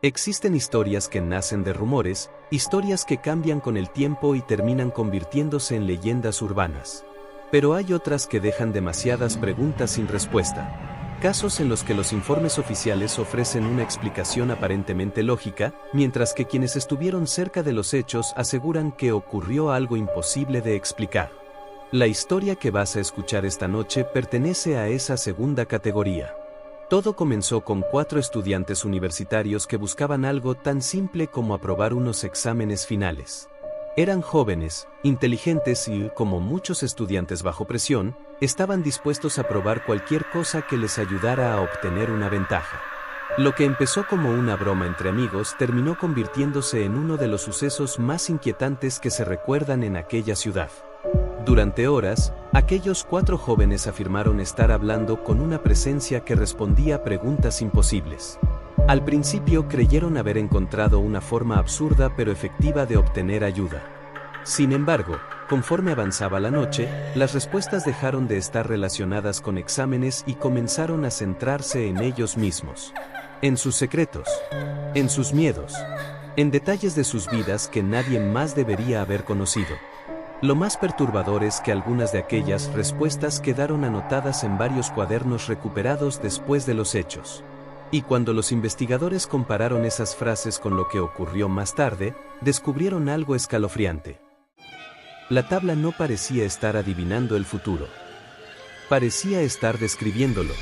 Existen historias que nacen de rumores, historias que cambian con el tiempo y terminan convirtiéndose en leyendas urbanas. Pero hay otras que dejan demasiadas preguntas sin respuesta. Casos en los que los informes oficiales ofrecen una explicación aparentemente lógica, mientras que quienes estuvieron cerca de los hechos aseguran que ocurrió algo imposible de explicar. La historia que vas a escuchar esta noche pertenece a esa segunda categoría. Todo comenzó con 4 estudiantes universitarios que buscaban algo tan simple como aprobar unos exámenes finales. Eran jóvenes, inteligentes y, como muchos estudiantes bajo presión, estaban dispuestos a probar cualquier cosa que les ayudara a obtener una ventaja. Lo que empezó como una broma entre amigos terminó convirtiéndose en uno de los sucesos más inquietantes que se recuerdan en aquella ciudad. Durante horas, aquellos 4 jóvenes afirmaron estar hablando con una presencia que respondía a preguntas imposibles. Al principio creyeron haber encontrado una forma absurda pero efectiva de obtener ayuda. Sin embargo, conforme avanzaba la noche, las respuestas dejaron de estar relacionadas con exámenes y comenzaron a centrarse en ellos mismos. En sus secretos, en sus miedos, en detalles de sus vidas que nadie más debería haber conocido. Lo más perturbador es que algunas de aquellas respuestas quedaron anotadas en varios cuadernos recuperados después de los hechos. Y cuando los investigadores compararon esas frases con lo que ocurrió más tarde, descubrieron algo escalofriante. La tabla no parecía estar adivinando el futuro. Parecía estar describiéndolo.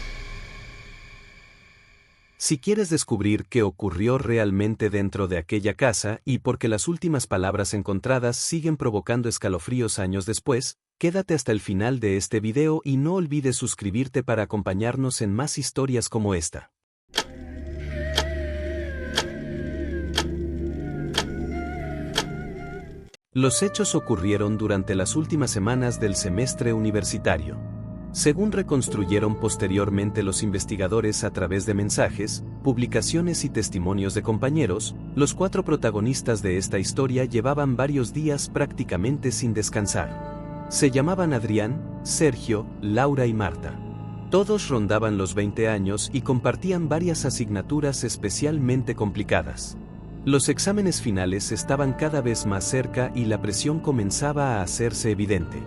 Si quieres descubrir qué ocurrió realmente dentro de aquella casa y por qué las últimas palabras encontradas siguen provocando escalofríos años después, quédate hasta el final de este video y no olvides suscribirte para acompañarnos en más historias como esta. Los hechos ocurrieron durante las últimas semanas del semestre universitario. Según reconstruyeron posteriormente los investigadores a través de mensajes, publicaciones y testimonios de compañeros, los 4 protagonistas de esta historia llevaban varios días prácticamente sin descansar. Se llamaban Adrián, Sergio, Laura y Marta. Todos rondaban los 20 años y compartían varias asignaturas especialmente complicadas. Los exámenes finales estaban cada vez más cerca y la presión comenzaba a hacerse evidente.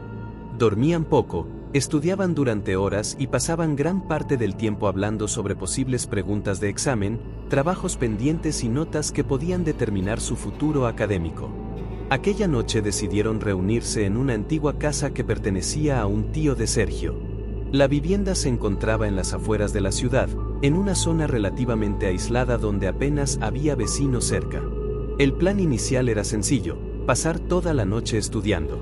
Dormían poco, estudiaban durante horas y pasaban gran parte del tiempo hablando sobre posibles preguntas de examen, trabajos pendientes y notas que podían determinar su futuro académico. Aquella noche decidieron reunirse en una antigua casa que pertenecía a un tío de Sergio. La vivienda se encontraba en las afueras de la ciudad, en una zona relativamente aislada donde apenas había vecinos cerca. El plan inicial era sencillo: pasar toda la noche estudiando.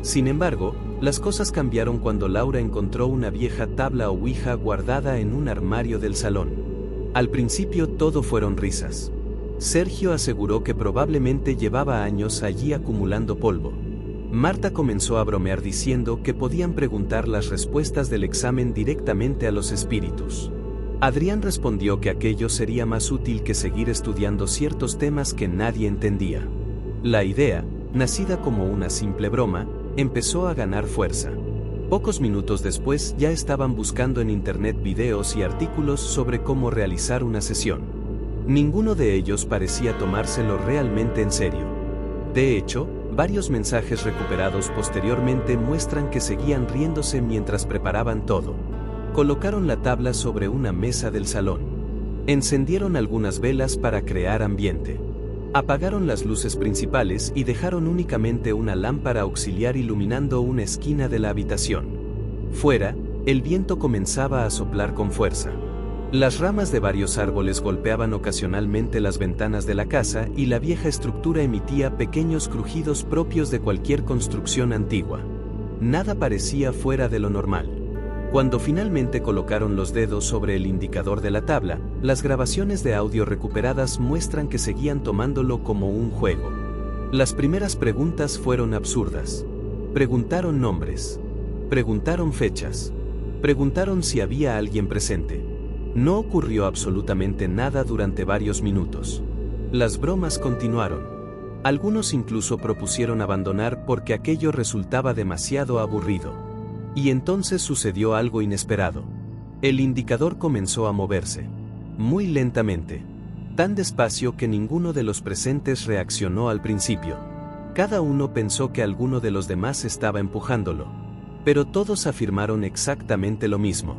Sin embargo, las cosas cambiaron cuando Laura encontró una vieja tabla ouija guardada en un armario del salón. Al principio todo fueron risas. Sergio aseguró que probablemente llevaba años allí acumulando polvo. Marta comenzó a bromear diciendo que podían preguntar las respuestas del examen directamente a los espíritus. Adrián respondió que aquello sería más útil que seguir estudiando ciertos temas que nadie entendía. La idea, nacida como una simple broma, empezó a ganar fuerza. Pocos minutos después ya estaban buscando en internet videos y artículos sobre cómo realizar una sesión. Ninguno de ellos parecía tomárselo realmente en serio. De hecho, varios mensajes recuperados posteriormente muestran que seguían riéndose mientras preparaban todo. Colocaron la tabla sobre una mesa del salón. Encendieron algunas velas para crear ambiente. Apagaron las luces principales y dejaron únicamente una lámpara auxiliar iluminando una esquina de la habitación. Fuera, el viento comenzaba a soplar con fuerza. Las ramas de varios árboles golpeaban ocasionalmente las ventanas de la casa y la vieja estructura emitía pequeños crujidos propios de cualquier construcción antigua. Nada parecía fuera de lo normal. Cuando finalmente colocaron los dedos sobre el indicador de la tabla, las grabaciones de audio recuperadas muestran que seguían tomándolo como un juego. Las primeras preguntas fueron absurdas. Preguntaron nombres. Preguntaron fechas. Preguntaron si había alguien presente. No ocurrió absolutamente nada durante varios minutos. Las bromas continuaron. Algunos incluso propusieron abandonar porque aquello resultaba demasiado aburrido. Y entonces sucedió algo inesperado. El indicador comenzó a moverse. Muy lentamente. tan despacio que ninguno de los presentes reaccionó al principio. Cada uno pensó que alguno de los demás estaba empujándolo. Pero todos afirmaron exactamente lo mismo.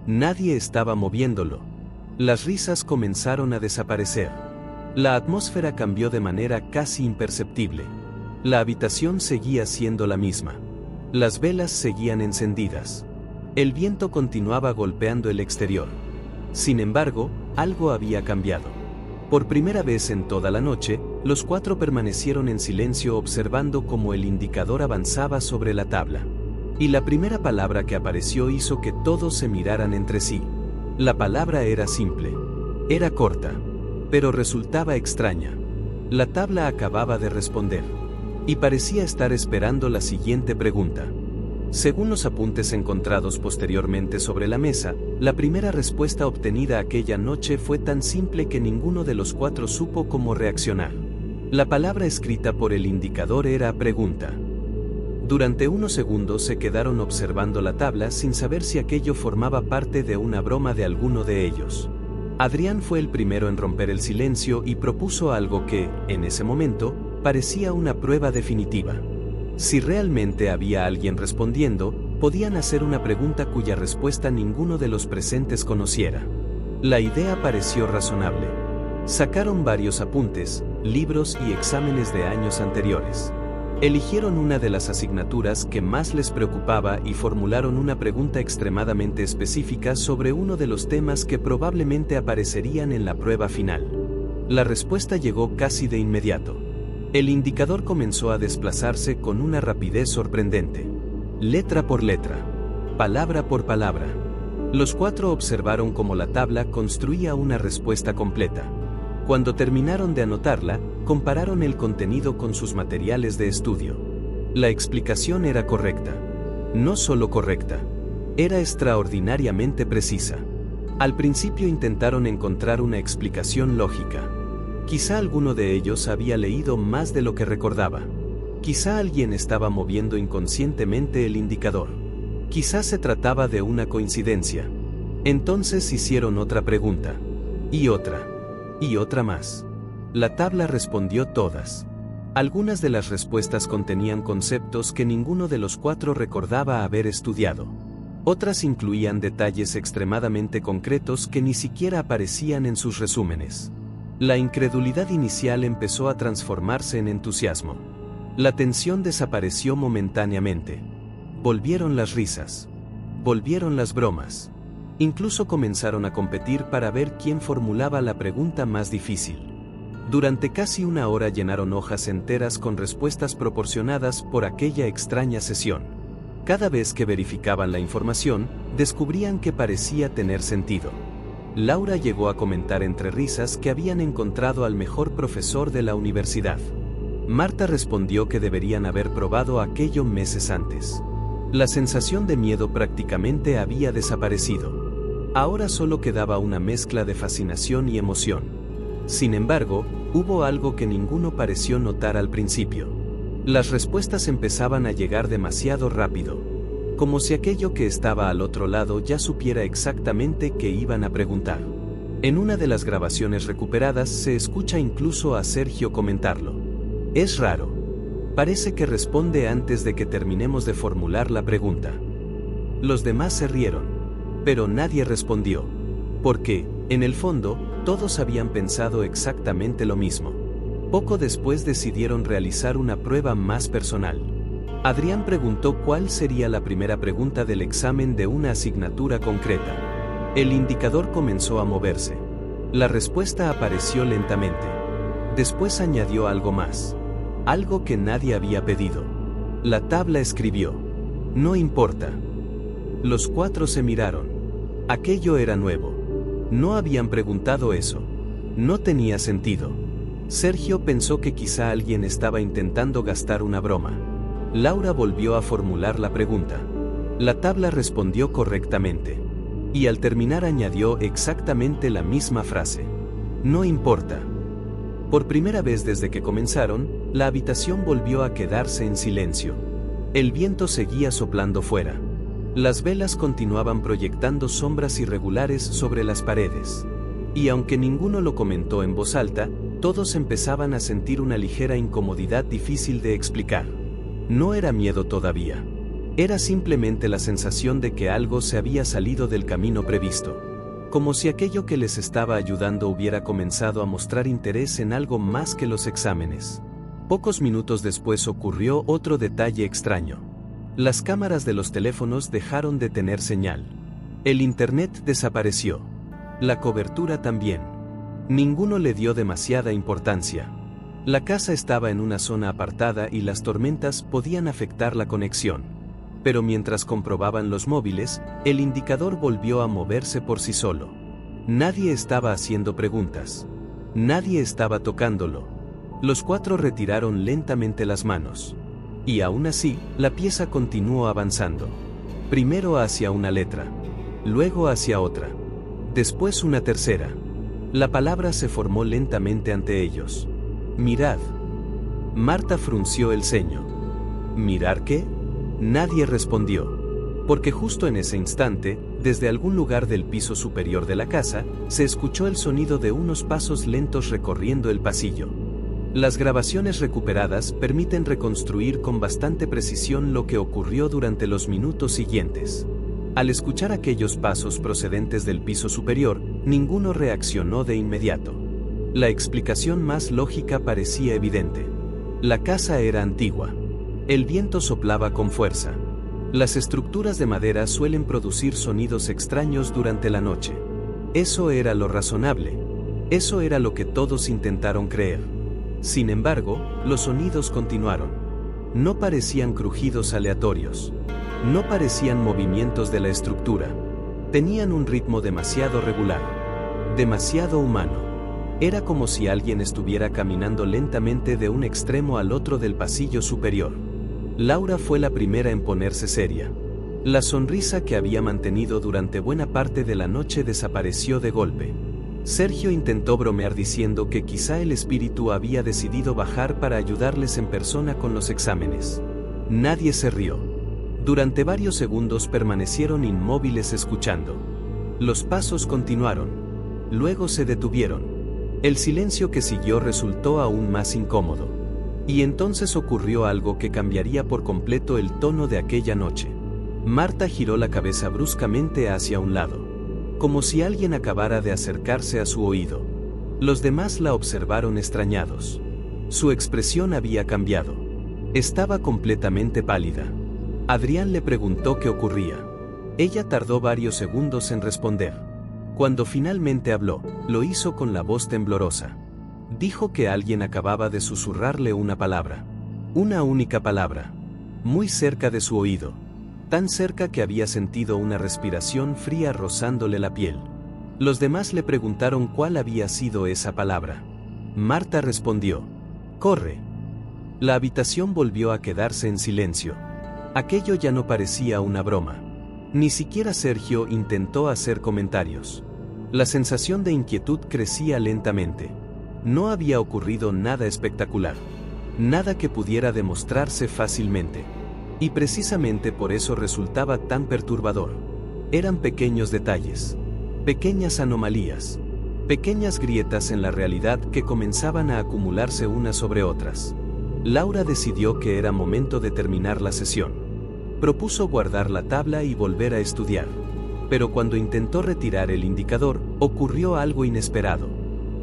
Nadie estaba moviéndolo. Las risas comenzaron a desaparecer. La atmósfera cambió de manera casi imperceptible. La habitación seguía siendo la misma. Las velas seguían encendidas. El viento continuaba golpeando el exterior. Sin embargo, algo había cambiado. Por primera vez en toda la noche, los cuatro permanecieron en silencio observando cómo el indicador avanzaba sobre la tabla. Y la primera palabra que apareció hizo que todos se miraran entre sí. La palabra era simple. Era corta. Pero resultaba extraña. La tabla acababa de responder. Y parecía estar esperando la siguiente pregunta. Según los apuntes encontrados posteriormente sobre la mesa, la primera respuesta obtenida aquella noche fue tan simple que ninguno de los cuatro supo cómo reaccionar. La palabra escrita por el indicador era pregunta. Durante unos segundos se quedaron observando la tabla sin saber si aquello formaba parte de una broma de alguno de ellos. Adrián fue el primero en romper el silencio y propuso algo que, en ese momento, parecía una prueba definitiva. Si realmente había alguien respondiendo, podían hacer una pregunta cuya respuesta ninguno de los presentes conociera. La idea pareció razonable. Sacaron varios apuntes, libros y exámenes de años anteriores. Eligieron una de las asignaturas que más les preocupaba y formularon una pregunta extremadamente específica sobre uno de los temas que probablemente aparecerían en la prueba final. La respuesta llegó casi de inmediato. El indicador comenzó a desplazarse con una rapidez sorprendente. Letra por letra. Palabra por palabra. Los cuatro observaron cómo la tabla construía una respuesta completa. Cuando terminaron de anotarla, compararon el contenido con sus materiales de estudio. La explicación era correcta. No solo correcta. Era extraordinariamente precisa. Al principio intentaron encontrar una explicación lógica. Quizá alguno de ellos había leído más de lo que recordaba. Quizá alguien estaba moviendo inconscientemente el indicador. Quizá se trataba de una coincidencia. Entonces hicieron otra pregunta. Y otra. Y otra más. La tabla respondió todas. Algunas de las respuestas contenían conceptos que ninguno de los cuatro recordaba haber estudiado. Otras incluían detalles extremadamente concretos que ni siquiera aparecían en sus resúmenes. La incredulidad inicial empezó a transformarse en entusiasmo. La tensión desapareció momentáneamente. Volvieron las risas. Volvieron las bromas. Incluso comenzaron a competir para ver quién formulaba la pregunta más difícil. Durante casi una hora llenaron hojas enteras con respuestas proporcionadas por aquella extraña sesión. Cada vez que verificaban la información, descubrían que parecía tener sentido. Laura llegó a comentar entre risas que habían encontrado al mejor profesor de la universidad. Marta respondió que deberían haber probado aquello meses antes. La sensación de miedo prácticamente había desaparecido. Ahora solo quedaba una mezcla de fascinación y emoción. Sin embargo, hubo algo que ninguno pareció notar al principio. Las respuestas empezaban a llegar demasiado rápido. Como si aquello que estaba al otro lado ya supiera exactamente qué iban a preguntar. En una de las grabaciones recuperadas se escucha incluso a Sergio comentarlo. Es raro. Parece que responde antes de que terminemos de formular la pregunta. Los demás se rieron. Pero nadie respondió. Porque, en el fondo, todos habían pensado exactamente lo mismo. Poco después decidieron realizar una prueba más personal. Adrián preguntó cuál sería la primera pregunta del examen de una asignatura concreta. El indicador comenzó a moverse. La respuesta apareció lentamente. Después añadió algo más. Algo que nadie había pedido. La tabla escribió. No importa. Los cuatro se miraron. Aquello era nuevo. No habían preguntado eso. No tenía sentido. Sergio pensó que quizá alguien estaba intentando gastar una broma. Laura volvió a formular la pregunta. La tabla respondió correctamente. Y al terminar añadió exactamente la misma frase. No importa. Por primera vez desde que comenzaron, la habitación volvió a quedarse en silencio. El viento seguía soplando fuera. Las velas continuaban proyectando sombras irregulares sobre las paredes. Y aunque ninguno lo comentó en voz alta, todos empezaban a sentir una ligera incomodidad difícil de explicar. No era miedo todavía. Era simplemente la sensación de que algo se había salido del camino previsto. Como si aquello que les estaba ayudando hubiera comenzado a mostrar interés en algo más que los exámenes. Pocos minutos después ocurrió otro detalle extraño. Las cámaras de los teléfonos dejaron de tener señal. El internet desapareció. La cobertura también. Ninguno le dio demasiada importancia. La casa estaba en una zona apartada y las tormentas podían afectar la conexión. Pero mientras comprobaban los móviles, el indicador volvió a moverse por sí solo. Nadie estaba haciendo preguntas. Nadie estaba tocándolo. Los cuatro retiraron lentamente las manos. Y aún así, la pieza continuó avanzando. Primero hacia una letra. Luego hacia otra. Después una tercera. La palabra se formó lentamente ante ellos. Mirad. Marta frunció el ceño. ¿Mirar qué? Nadie respondió. Porque justo en ese instante, desde algún lugar del piso superior de la casa, se escuchó el sonido de unos pasos lentos recorriendo el pasillo. Las grabaciones recuperadas permiten reconstruir con bastante precisión lo que ocurrió durante los minutos siguientes. Al escuchar aquellos pasos procedentes del piso superior, ninguno reaccionó de inmediato. La explicación más lógica parecía evidente. La casa era antigua. El viento soplaba con fuerza. Las estructuras de madera suelen producir sonidos extraños durante la noche. Eso era lo razonable. Eso era lo que todos intentaron creer. Sin embargo, los sonidos continuaron. No parecían crujidos aleatorios. No parecían movimientos de la estructura. Tenían un ritmo demasiado regular. Demasiado humano. Era como si alguien estuviera caminando lentamente de un extremo al otro del pasillo superior. Laura fue la primera en ponerse seria. La sonrisa que había mantenido durante buena parte de la noche desapareció de golpe. Sergio intentó bromear diciendo que quizá el espíritu había decidido bajar para ayudarles en persona con los exámenes. Nadie se rió. Durante varios segundos permanecieron inmóviles escuchando. Los pasos continuaron. Luego se detuvieron. El silencio que siguió resultó aún más incómodo. Y entonces ocurrió algo que cambiaría por completo el tono de aquella noche. Marta giró la cabeza bruscamente hacia un lado, como si alguien acabara de acercarse a su oído. Los demás la observaron extrañados. Su expresión había cambiado. Estaba completamente pálida. Adrián le preguntó qué ocurría. Ella tardó varios segundos en responder. Cuando finalmente habló, lo hizo con la voz temblorosa. Dijo que alguien acababa de susurrarle una palabra. Una única palabra. Muy cerca de su oído. Tan cerca que había sentido una respiración fría rozándole la piel. Los demás le preguntaron cuál había sido esa palabra. Marta respondió: «Corre». La habitación volvió a quedarse en silencio. Aquello ya no parecía una broma. Ni siquiera Sergio intentó hacer comentarios. La sensación de inquietud crecía lentamente. No había ocurrido nada espectacular. Nada que pudiera demostrarse fácilmente. Y precisamente por eso resultaba tan perturbador. Eran pequeños detalles. Pequeñas anomalías. Pequeñas grietas en la realidad que comenzaban a acumularse unas sobre otras. Laura decidió que era momento de terminar la sesión. Propuso guardar la tabla y volver a estudiar. Pero cuando intentó retirar el indicador, ocurrió algo inesperado.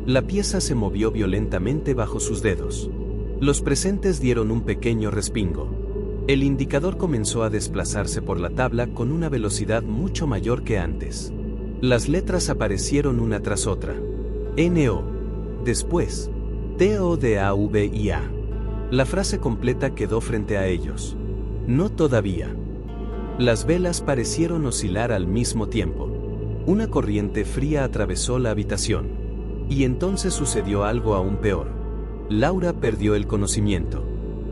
La pieza se movió violentamente bajo sus dedos. Los presentes dieron un pequeño respingo. El indicador comenzó a desplazarse por la tabla con una velocidad mucho mayor que antes. Las letras aparecieron una tras otra. N-O. Después. T-O-D-A-V-I-A. La frase completa quedó frente a ellos. No todavía. Las velas parecieron oscilar al mismo tiempo. Una corriente fría atravesó la habitación. Y entonces sucedió algo aún peor. Laura perdió el conocimiento.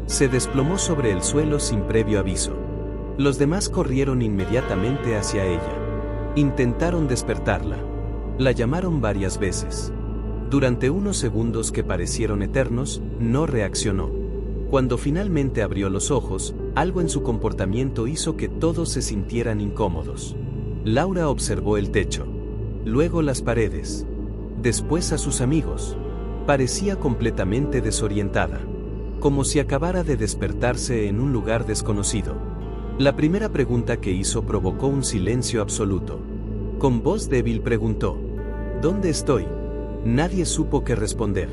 Se desplomó sobre el suelo sin previo aviso. Los demás corrieron inmediatamente hacia ella. Intentaron despertarla. La llamaron varias veces. Durante unos segundos que parecieron eternos, no reaccionó. Cuando finalmente abrió los ojos, algo en su comportamiento hizo que todos se sintieran incómodos. Laura observó el techo. Luego las paredes. después a sus amigos. Parecía completamente desorientada, como si acabara de despertarse en un lugar desconocido. La primera pregunta que hizo provocó un silencio absoluto. Con voz débil preguntó: ¿Dónde estoy? Nadie supo qué responder,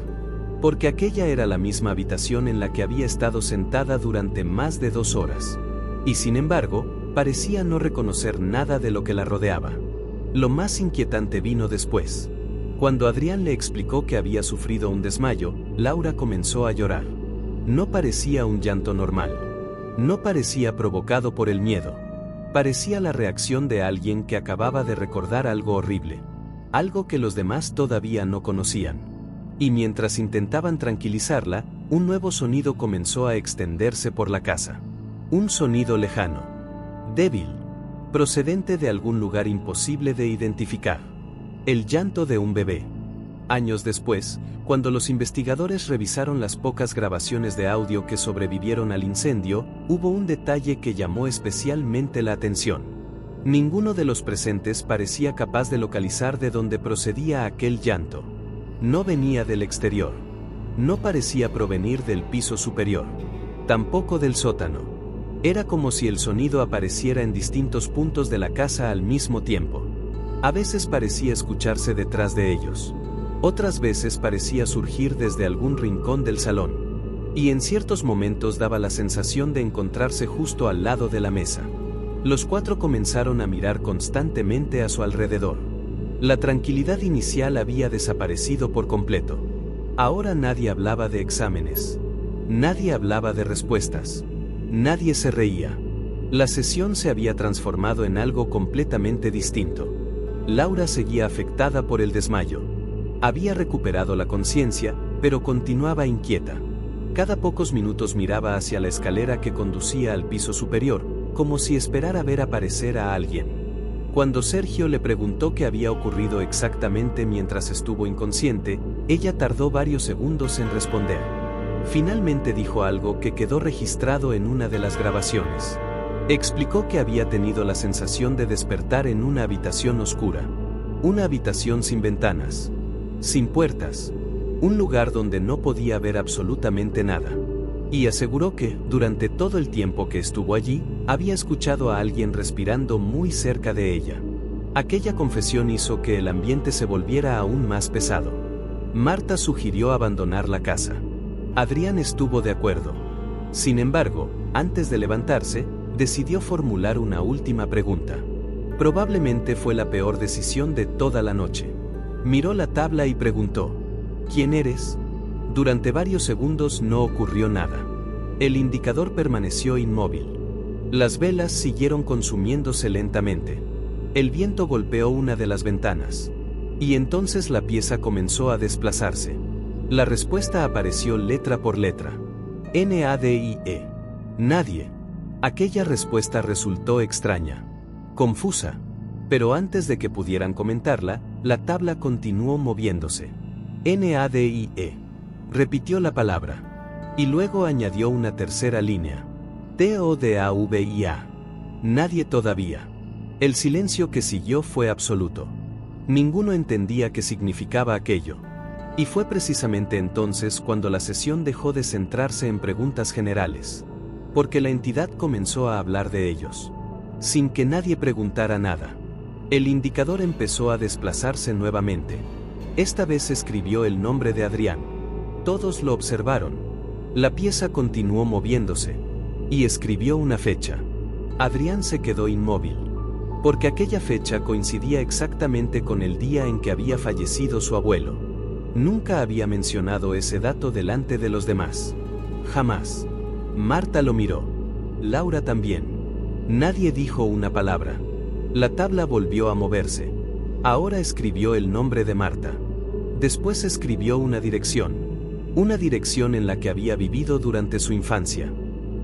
porque aquella era la misma habitación en la que había estado sentada durante más de 2 horas. Y sin embargo, parecía no reconocer nada de lo que la rodeaba. Lo más inquietante vino después. Cuando Adrián le explicó que había sufrido un desmayo, Laura comenzó a llorar. No parecía un llanto normal. No parecía provocado por el miedo. Parecía la reacción de alguien que acababa de recordar algo horrible. Algo que los demás todavía no conocían. Y mientras intentaban tranquilizarla, un nuevo sonido comenzó a extenderse por la casa. Un sonido lejano, débil, procedente de algún lugar imposible de identificar. El llanto de un bebé. Años después, cuando los investigadores revisaron las pocas grabaciones de audio que sobrevivieron al incendio, hubo un detalle que llamó especialmente la atención. Ninguno de los presentes parecía capaz de localizar de dónde procedía aquel llanto. No venía del exterior. No parecía provenir del piso superior. Tampoco del sótano. Era como si el sonido apareciera en distintos puntos de la casa al mismo tiempo. A veces parecía escucharse detrás de ellos. Otras veces parecía surgir desde algún rincón del salón. Y en ciertos momentos daba la sensación de encontrarse justo al lado de la mesa. Los 4 comenzaron a mirar constantemente a su alrededor. La tranquilidad inicial había desaparecido por completo. Ahora nadie hablaba de exámenes. Nadie hablaba de respuestas. Nadie se reía. La sesión se había transformado en algo completamente distinto. Laura seguía afectada por el desmayo. Había recuperado la conciencia, pero continuaba inquieta. Cada pocos minutos miraba hacia la escalera que conducía al piso superior, como si esperara ver aparecer a alguien. Cuando Sergio le preguntó qué había ocurrido exactamente mientras estuvo inconsciente, ella tardó varios segundos en responder. Finalmente dijo algo que quedó registrado en una de las grabaciones. Explicó que había tenido la sensación de despertar en una habitación oscura. Una habitación sin ventanas. Sin puertas. Un lugar donde no podía ver absolutamente nada. Y aseguró que, durante todo el tiempo que estuvo allí, había escuchado a alguien respirando muy cerca de ella. Aquella confesión hizo que el ambiente se volviera aún más pesado. Marta sugirió abandonar la casa. Adrián estuvo de acuerdo. Sin embargo, antes de levantarse, decidió formular una última pregunta. Probablemente fue la peor decisión de toda la noche. Miró la tabla y preguntó: ¿Quién eres? Durante varios segundos no ocurrió nada. El indicador permaneció inmóvil. Las velas siguieron consumiéndose lentamente. El viento golpeó una de las ventanas. Y entonces la pieza comenzó a desplazarse. La respuesta apareció letra por letra. NADIE. Nadie. Aquella respuesta resultó extraña. Confusa. Pero antes de que pudieran comentarla, la tabla continuó moviéndose. NADIE. Repitió la palabra. Y luego añadió una tercera línea. TODAVIA. Nadie todavía. El silencio que siguió fue absoluto. Ninguno entendía qué significaba aquello. Y fue precisamente entonces cuando la sesión dejó de centrarse en preguntas generales. Porque la entidad comenzó a hablar de ellos. Sin que nadie preguntara nada. El indicador empezó a desplazarse nuevamente. Esta vez escribió el nombre de Adrián. Todos lo observaron. La pieza continuó moviéndose. Y escribió una fecha. Adrián se quedó inmóvil. Porque aquella fecha coincidía exactamente con el día en que había fallecido su abuelo. Nunca había mencionado ese dato delante de los demás. Jamás. Marta lo miró. Laura también. Nadie dijo una palabra. La tabla volvió a moverse. Ahora escribió el nombre de Marta. Después escribió una dirección. Una dirección en la que había vivido durante su infancia.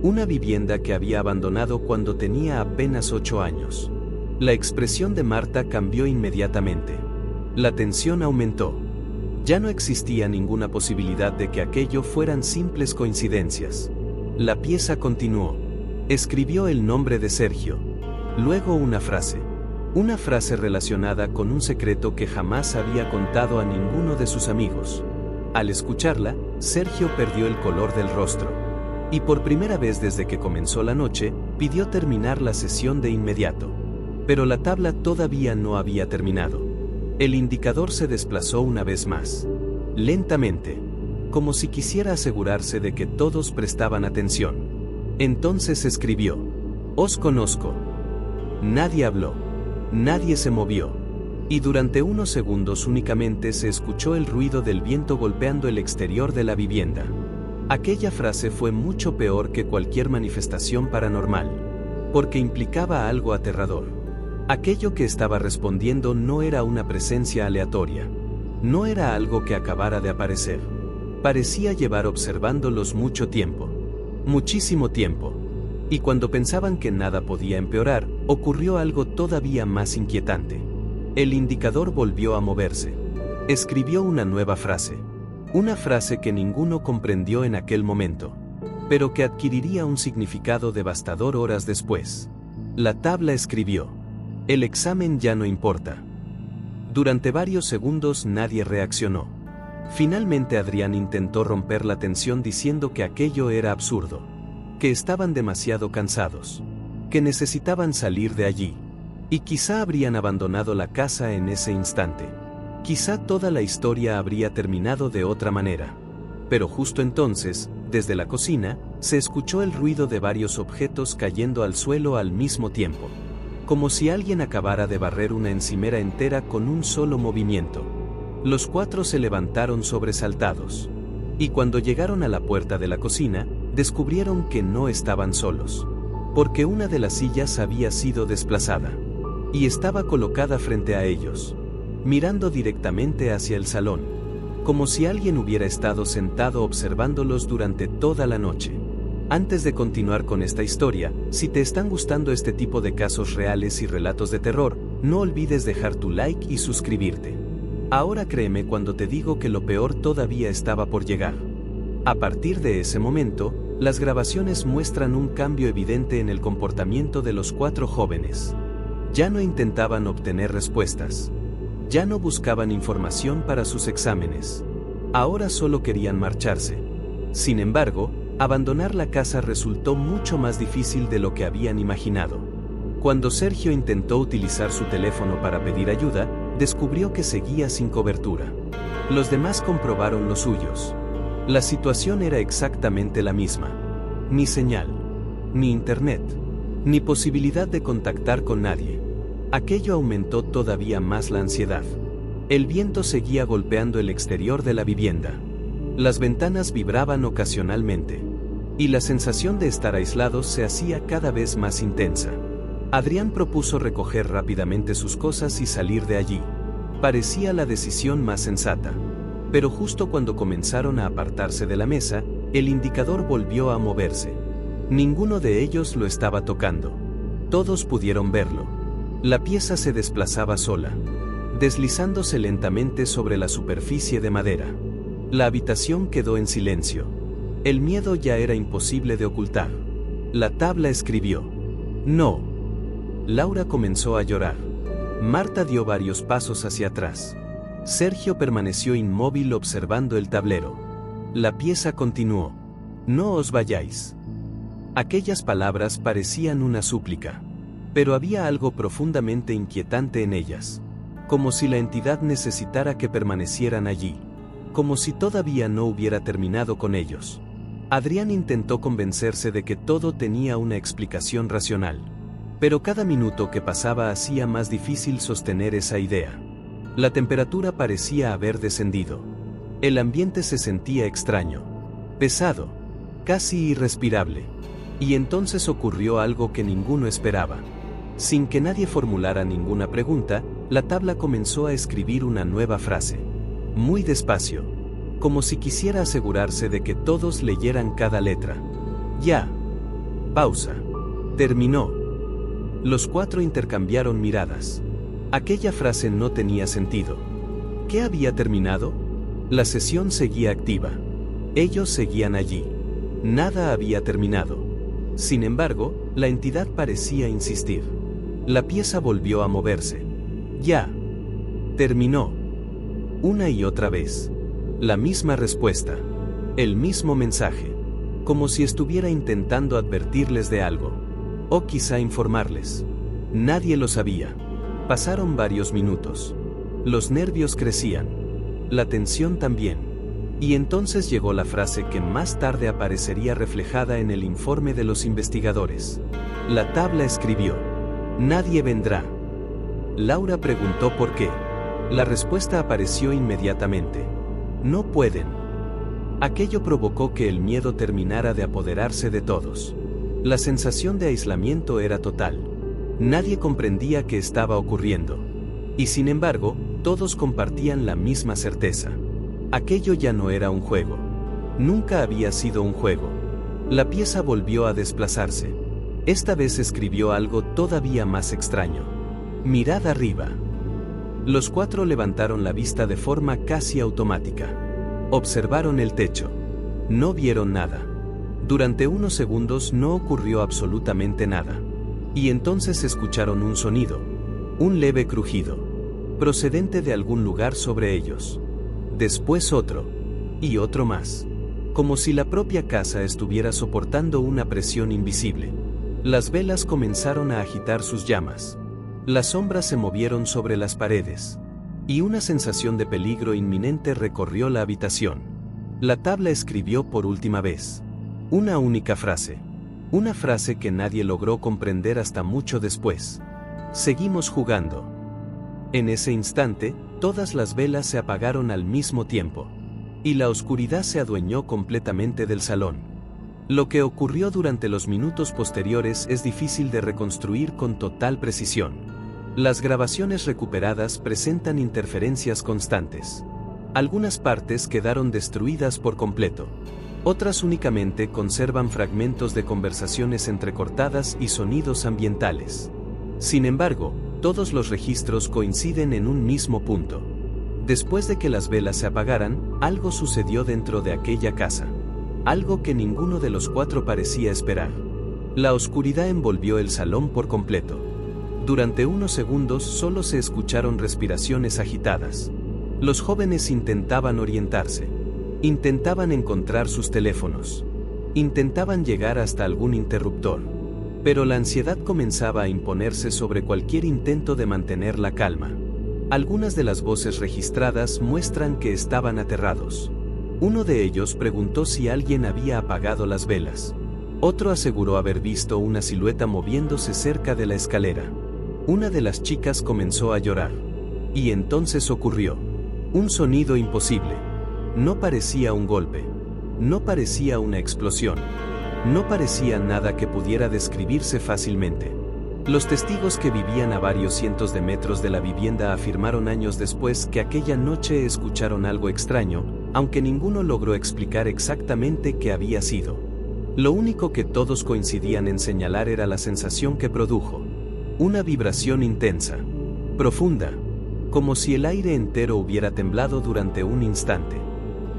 Una vivienda que había abandonado cuando tenía apenas 8 años. La expresión de Marta cambió inmediatamente. La tensión aumentó. Ya no existía ninguna posibilidad de que aquello fueran simples coincidencias. La pieza continuó. Escribió el nombre de Sergio. Luego una frase. Una frase relacionada con un secreto que jamás había contado a ninguno de sus amigos. Al escucharla, Sergio perdió el color del rostro. Y por primera vez desde que comenzó la noche, pidió terminar la sesión de inmediato. Pero la tabla todavía no había terminado. El indicador se desplazó una vez más. Lentamente. Como si quisiera asegurarse de que todos prestaban atención. Entonces escribió: «Os conozco». Nadie habló. Nadie se movió. Y durante unos segundos únicamente se escuchó el ruido del viento golpeando el exterior de la vivienda. Aquella frase fue mucho peor que cualquier manifestación paranormal, porque implicaba algo aterrador. Aquello que estaba respondiendo no era una presencia aleatoria. No era algo que acabara de aparecer. Parecía llevar observándolos mucho tiempo. Muchísimo tiempo. Y cuando pensaban que nada podía empeorar, ocurrió algo todavía más inquietante. El indicador volvió a moverse. Escribió una nueva frase. Una frase que ninguno comprendió en aquel momento, pero que adquiriría un significado devastador horas después. La tabla escribió: «El examen ya no importa». Durante varios segundos nadie reaccionó. Finalmente Adrián intentó romper la tensión diciendo que aquello era absurdo, que estaban demasiado cansados, que necesitaban salir de allí, y quizá habrían abandonado la casa en ese instante. Quizá toda la historia habría terminado de otra manera. Pero justo entonces, desde la cocina, se escuchó el ruido de varios objetos cayendo al suelo al mismo tiempo. Como si alguien acabara de barrer una encimera entera con un solo movimiento. Los cuatro se levantaron sobresaltados. Y cuando llegaron a la puerta de la cocina, descubrieron que no estaban solos. Porque una de las sillas había sido desplazada. Y estaba colocada frente a ellos, mirando directamente hacia el salón, como si alguien hubiera estado sentado observándolos durante toda la noche. Antes de continuar con esta historia, si te están gustando este tipo de casos reales y relatos de terror, no olvides dejar tu like y suscribirte. Ahora créeme cuando te digo que lo peor todavía estaba por llegar. A partir de ese momento, las grabaciones muestran un cambio evidente en el comportamiento de los cuatro jóvenes. Ya no intentaban obtener respuestas. Ya no buscaban información para sus exámenes. Ahora solo querían marcharse. Sin embargo, abandonar la casa resultó mucho más difícil de lo que habían imaginado. Cuando Sergio intentó utilizar su teléfono para pedir ayuda, descubrió que seguía sin cobertura. Los demás comprobaron los suyos. La situación era exactamente la misma. Ni señal, ni internet, ni posibilidad de contactar con nadie. Aquello aumentó todavía más la ansiedad. El viento seguía golpeando el exterior de la vivienda. Las ventanas vibraban ocasionalmente. Y la sensación de estar aislados se hacía cada vez más intensa. Adrián propuso recoger rápidamente sus cosas y salir de allí. Parecía la decisión más sensata. Pero justo cuando comenzaron a apartarse de la mesa, el indicador volvió a moverse. Ninguno de ellos lo estaba tocando. Todos pudieron verlo. La pieza se desplazaba sola, deslizándose lentamente sobre la superficie de madera. La habitación quedó en silencio. El miedo ya era imposible de ocultar. La tabla escribió: «No». Laura comenzó a llorar. Marta dio varios pasos hacia atrás. Sergio permaneció inmóvil observando el tablero. La pieza continuó: «No os vayáis». Aquellas palabras parecían una súplica. Pero había algo profundamente inquietante en ellas. Como si la entidad necesitara que permanecieran allí. Como si todavía no hubiera terminado con ellos. Adrián intentó convencerse de que todo tenía una explicación racional. Pero cada minuto que pasaba hacía más difícil sostener esa idea. La temperatura parecía haber descendido. El ambiente se sentía extraño. Pesado. Casi irrespirable. Y entonces ocurrió algo que ninguno esperaba. Sin que nadie formulara ninguna pregunta, la tabla comenzó a escribir una nueva frase. Muy despacio. Como si quisiera asegurarse de que todos leyeran cada letra. «Ya». Pausa. Terminó. Los cuatro intercambiaron miradas. Aquella frase no tenía sentido. ¿Qué había terminado? La sesión seguía activa. Ellos seguían allí. Nada había terminado. Sin embargo, la entidad parecía insistir. La pieza volvió a moverse. Ya. Terminó. Una y otra vez. La misma respuesta. El mismo mensaje. Como si estuviera intentando advertirles de algo. O quizá informarles. Nadie lo sabía. Pasaron varios minutos. Los nervios crecían. La tensión también. Y entonces llegó la frase que más tarde aparecería reflejada en el informe de los investigadores. La tabla escribió: nadie vendrá. Laura preguntó por qué. La respuesta apareció inmediatamente. No pueden. Aquello provocó que el miedo terminara de apoderarse de todos. La sensación de aislamiento era total. Nadie comprendía qué estaba ocurriendo. Y sin embargo, todos compartían la misma certeza. Aquello ya no era un juego. Nunca había sido un juego. La pieza volvió a desplazarse. Esta vez escribió algo todavía más extraño. Mirad arriba. Los cuatro levantaron la vista de forma casi automática. Observaron el techo. No vieron nada. Durante unos segundos no ocurrió absolutamente nada. Y entonces escucharon un sonido. Un leve crujido. Procedente de algún lugar sobre ellos. Después otro. Y otro más. Como si la propia casa estuviera soportando una presión invisible. Las velas comenzaron a agitar sus llamas. Las sombras se movieron sobre las paredes. Y una sensación de peligro inminente recorrió la habitación. La tabla escribió por última vez. Una única frase. Una frase que nadie logró comprender hasta mucho después. Seguimos jugando. En ese instante, todas las velas se apagaron al mismo tiempo. Y la oscuridad se adueñó completamente del salón. Lo que ocurrió durante los minutos posteriores es difícil de reconstruir con total precisión. Las grabaciones recuperadas presentan interferencias constantes. Algunas partes quedaron destruidas por completo. Otras únicamente conservan fragmentos de conversaciones entrecortadas y sonidos ambientales. Sin embargo, todos los registros coinciden en un mismo punto. Después de que las velas se apagaran, algo sucedió dentro de aquella casa. Algo que ninguno de los cuatro parecía esperar. La oscuridad envolvió el salón por completo. Durante unos segundos solo se escucharon respiraciones agitadas. Los jóvenes intentaban orientarse. Intentaban encontrar sus teléfonos. Intentaban llegar hasta algún interruptor. Pero la ansiedad comenzaba a imponerse sobre cualquier intento de mantener la calma. Algunas de las voces registradas muestran que estaban aterrados. Uno de ellos preguntó si alguien había apagado las velas. Otro aseguró haber visto una silueta moviéndose cerca de la escalera. Una de las chicas comenzó a llorar. Y entonces ocurrió. Un sonido imposible. No parecía un golpe. No parecía una explosión. No parecía nada que pudiera describirse fácilmente. Los testigos que vivían a varios cientos de metros de la vivienda afirmaron años después que aquella noche escucharon algo extraño, aunque ninguno logró explicar exactamente qué había sido. Lo único que todos coincidían en señalar era la sensación que produjo. Una vibración intensa, profunda, como si el aire entero hubiera temblado durante un instante.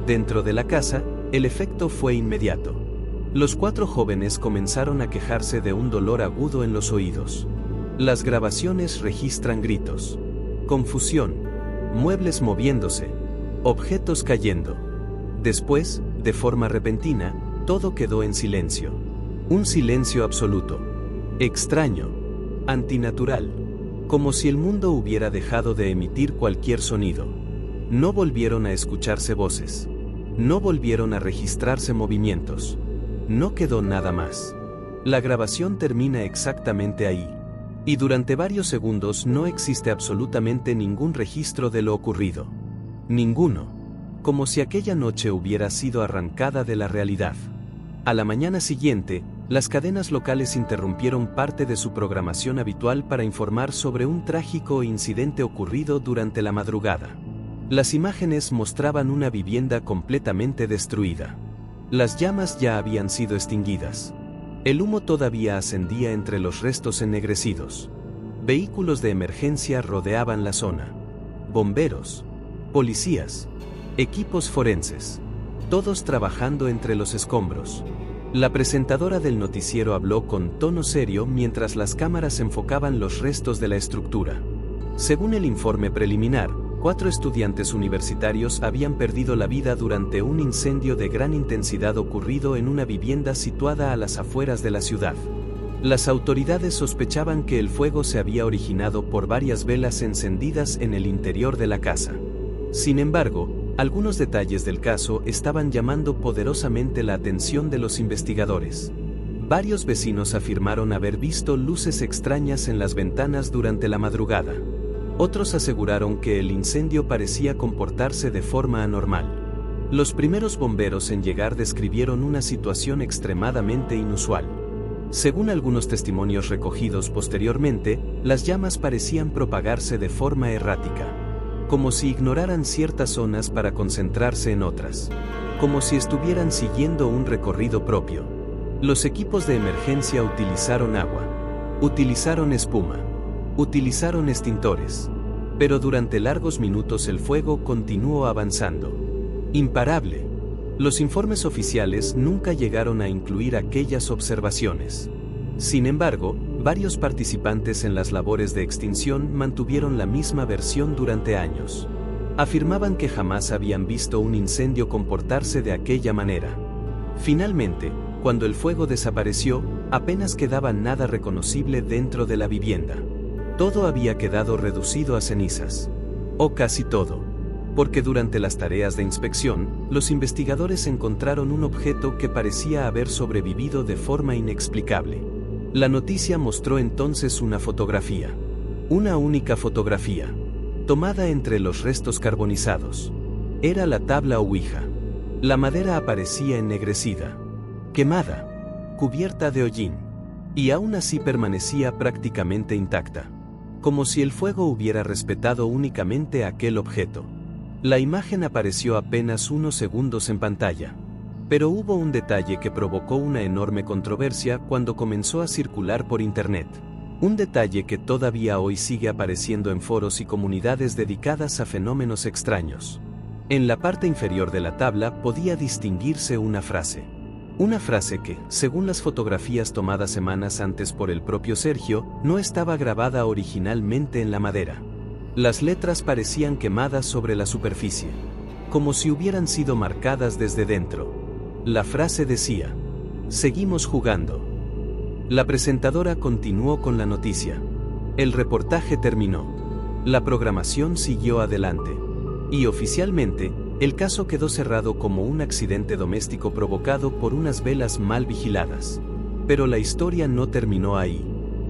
Dentro de la casa, el efecto fue inmediato. Los cuatro jóvenes comenzaron a quejarse de un dolor agudo en los oídos. Las grabaciones registran gritos, confusión, muebles moviéndose, objetos cayendo. Después, de forma repentina, todo quedó en silencio. Un silencio absoluto, extraño, antinatural, como si el mundo hubiera dejado de emitir cualquier sonido. No volvieron a escucharse voces. No volvieron a registrarse movimientos. No quedó nada más. La grabación termina exactamente ahí. Y durante varios segundos no existe absolutamente ningún registro de lo ocurrido. Ninguno. Como si aquella noche hubiera sido arrancada de la realidad. A la mañana siguiente, las cadenas locales interrumpieron parte de su programación habitual para informar sobre un trágico incidente ocurrido durante la madrugada. Las imágenes mostraban una vivienda completamente destruida. Las llamas ya habían sido extinguidas. El humo todavía ascendía entre los restos ennegrecidos. Vehículos de emergencia rodeaban la zona. Bomberos, policías, equipos forenses, todos trabajando entre los escombros. La presentadora del noticiero habló con tono serio mientras las cámaras enfocaban los restos de la estructura. Según el informe preliminar, 4 estudiantes universitarios habían perdido la vida durante un incendio de gran intensidad ocurrido en una vivienda situada a las afueras de la ciudad. Las autoridades sospechaban que el fuego se había originado por varias velas encendidas en el interior de la casa. Sin embargo, algunos detalles del caso estaban llamando poderosamente la atención de los investigadores. Varios vecinos afirmaron haber visto luces extrañas en las ventanas durante la madrugada. Otros aseguraron que el incendio parecía comportarse de forma anormal. Los primeros bomberos en llegar describieron una situación extremadamente inusual. Según algunos testimonios recogidos posteriormente, las llamas parecían propagarse de forma errática, como si ignoraran ciertas zonas para concentrarse en otras, como si estuvieran siguiendo un recorrido propio. Los equipos de emergencia utilizaron agua, utilizaron espuma, utilizaron extintores, pero durante largos minutos el fuego continuó avanzando. Imparable. Los informes oficiales nunca llegaron a incluir aquellas observaciones. Sin embargo, varios participantes en las labores de extinción mantuvieron la misma versión durante años. Afirmaban que jamás habían visto un incendio comportarse de aquella manera. Finalmente, cuando el fuego desapareció, apenas quedaba nada reconocible dentro de la vivienda. Todo había quedado reducido a cenizas. O casi todo. Porque durante las tareas de inspección, los investigadores encontraron un objeto que parecía haber sobrevivido de forma inexplicable. La noticia mostró entonces una fotografía. Una única fotografía. Tomada entre los restos carbonizados. Era la tabla Ouija. La madera aparecía ennegrecida. Quemada. Cubierta de hollín. Y aún así permanecía prácticamente intacta. Como si el fuego hubiera respetado únicamente aquel objeto. La imagen apareció apenas unos segundos en pantalla. Pero hubo un detalle que provocó una enorme controversia cuando comenzó a circular por Internet. Un detalle que todavía hoy sigue apareciendo en foros y comunidades dedicadas a fenómenos extraños. En la parte inferior de la tabla podía distinguirse una frase. Una frase que, según las fotografías tomadas semanas antes por el propio Sergio, no estaba grabada originalmente en la madera. Las letras parecían quemadas sobre la superficie, como si hubieran sido marcadas desde dentro. La frase decía: "Seguimos jugando". La presentadora continuó con la noticia. El reportaje terminó. La programación siguió adelante. Y oficialmente, el caso quedó cerrado como un accidente doméstico provocado por unas velas mal vigiladas. Pero la historia no terminó ahí.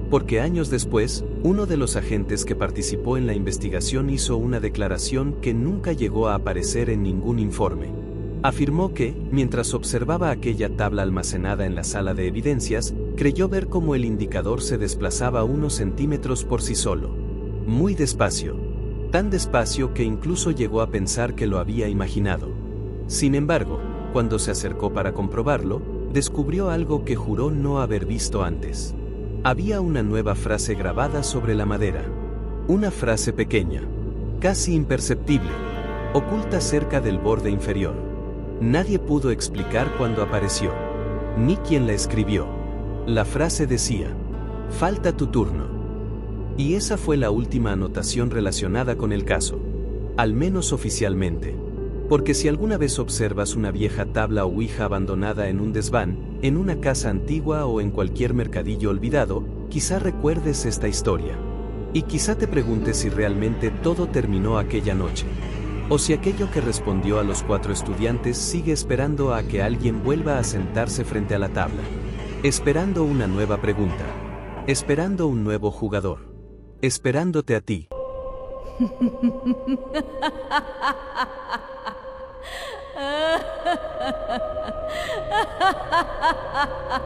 Porque años después, uno de los agentes que participó en la investigación hizo una declaración que nunca llegó a aparecer en ningún informe. Afirmó que, mientras observaba aquella tabla almacenada en la sala de evidencias, creyó ver cómo el indicador se desplazaba unos centímetros por sí solo. Muy despacio. Tan despacio que incluso llegó a pensar que lo había imaginado. Sin embargo, cuando se acercó para comprobarlo, descubrió algo que juró no haber visto antes. Había una nueva frase grabada sobre la madera. Una frase pequeña, casi imperceptible, oculta cerca del borde inferior. Nadie pudo explicar cuándo apareció, ni quién la escribió. La frase decía: "Falta tu turno". Y esa fue la última anotación relacionada con el caso. Al menos oficialmente. Porque si alguna vez observas una vieja tabla Ouija abandonada en un desván, en una casa antigua o en cualquier mercadillo olvidado, quizá recuerdes esta historia. Y quizá te preguntes si realmente todo terminó aquella noche. O si aquello que respondió a los 4 estudiantes sigue esperando a que alguien vuelva a sentarse frente a la tabla. Esperando una nueva pregunta. Esperando un nuevo jugador. Esperándote a ti. Ha ha ha ha ha!